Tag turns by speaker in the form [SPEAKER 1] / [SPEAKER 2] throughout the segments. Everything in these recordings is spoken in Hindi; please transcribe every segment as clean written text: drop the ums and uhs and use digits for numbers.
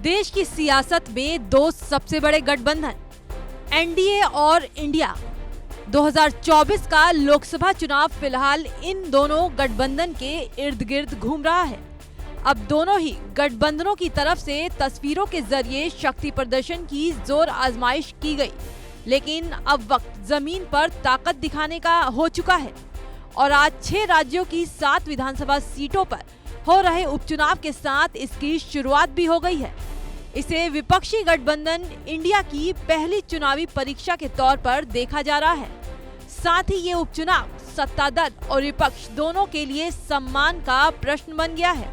[SPEAKER 1] देश की सियासत में दो सबसे बड़े गठबंधन एनडीए और इंडिया। 2024 का लोकसभा चुनाव फिलहाल इन दोनों गठबंधन के इर्द गिर्द घूम रहा है। अब दोनों ही गठबंधनों की तरफ से तस्वीरों के जरिए शक्ति प्रदर्शन की जोर आजमाइश की गई, लेकिन अब वक्त जमीन पर ताकत दिखाने का हो चुका है और आज 6 राज्यों की 7 विधानसभा सीटों पर हो रहे उपचुनाव के साथ इसकी शुरुआत भी हो गई है। इसे विपक्षी गठबंधन इंडिया की पहली चुनावी परीक्षा के तौर पर देखा जा रहा है। साथ ही ये उपचुनाव सत्ता दल और विपक्ष दोनों के लिए सम्मान का प्रश्न बन गया है।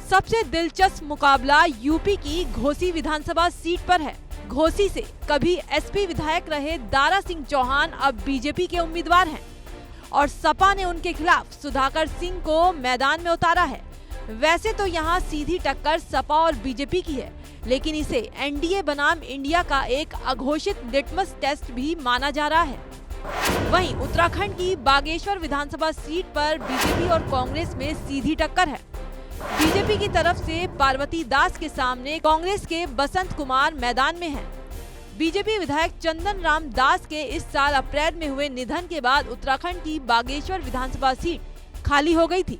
[SPEAKER 1] सबसे दिलचस्प मुकाबला यूपी की घोसी विधानसभा सीट पर है। घोसी से कभी एसपी विधायक रहे दारा सिंह चौहान अब बीजेपी के उम्मीदवार हैं और सपा ने उनके खिलाफ सुधाकर सिंह को मैदान में उतारा है। वैसे तो यहाँ सीधी टक्कर सपा और बीजेपी की है, लेकिन इसे एनडीए बनाम इंडिया का एक अघोषित लिटमस टेस्ट भी माना जा रहा है। वहीं उत्तराखंड की बागेश्वर विधानसभा सीट पर बीजेपी और कांग्रेस में सीधी टक्कर है। बीजेपी की तरफ से पार्वती दास के सामने कांग्रेस के बसंत कुमार मैदान में हैं। बीजेपी विधायक चंदन राम दास के इस साल अप्रैल में हुए निधन के बाद उत्तराखंड की बागेश्वर विधानसभा सीट खाली हो गई थी।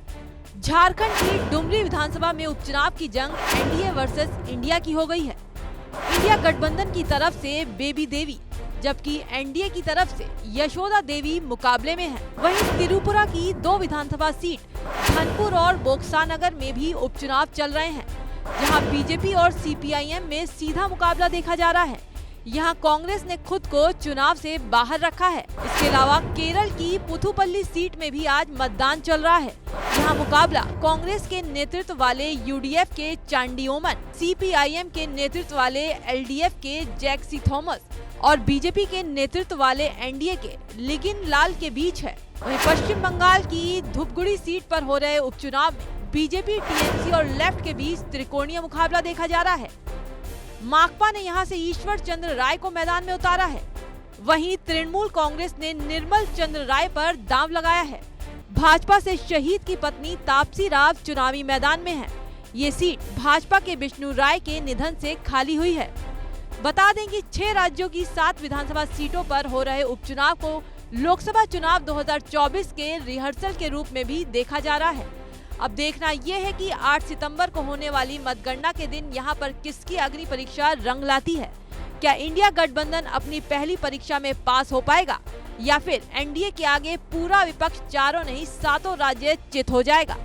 [SPEAKER 1] झारखंड की डुमरी विधानसभा में उपचुनाव की जंग एनडीए वर्सेस इंडिया की हो गई है। इंडिया गठबंधन की तरफ से बेबी देवी, जबकि एनडीए की तरफ से यशोदा देवी मुकाबले में है। वहीं त्रिपुरा की 2 विधानसभा सीट धनपुर और बोक्सानगर में भी उपचुनाव चल रहे हैं, जहां बीजेपी और सीपीआईएम में सीधा मुकाबला देखा जा रहा है। यहाँ कांग्रेस ने खुद को चुनाव से बाहर रखा है। इसके अलावा केरल की पुथुपल्ली सीट में भी आज मतदान चल रहा है। यहाँ मुकाबला कांग्रेस के नेतृत्व वाले यूडीएफ के चांडियोमन, सीपीआईएम के नेतृत्व वाले एलडीएफ के जैक्सी थॉमस और बीजेपी के नेतृत्व वाले एनडीए के लिगिन लाल के बीच है। वहीं पश्चिम बंगाल की धूपगुड़ी सीट पर हो रहे उपचुनाव में बीजेपी, टीएमसी और लेफ्ट के बीच त्रिकोणीय मुकाबला देखा जा रहा है। माकपा ने यहां से ईश्वर चंद्र राय को मैदान में उतारा है। वहीं तृणमूल कांग्रेस ने निर्मल चंद्र राय पर दांव लगाया है। भाजपा से शहीद की पत्नी तापसी राव चुनावी मैदान में है। ये सीट भाजपा के विष्णु राय के निधन से खाली हुई है। बता दें कि 6 राज्यों की 7 विधानसभा सीटों पर हो रहे उपचुनाव को लोकसभा चुनाव 2024 के रिहर्सल के रूप में भी देखा जा रहा है। अब देखना यह है कि 8 सितंबर को होने वाली मतगणना के दिन यहां पर किसकी अग्नि परीक्षा रंग लाती है। क्या इंडिया गठबंधन अपनी पहली परीक्षा में पास हो पाएगा या फिर एनडीए के आगे पूरा विपक्ष 4 नहीं 7 राज्य चित हो जाएगा।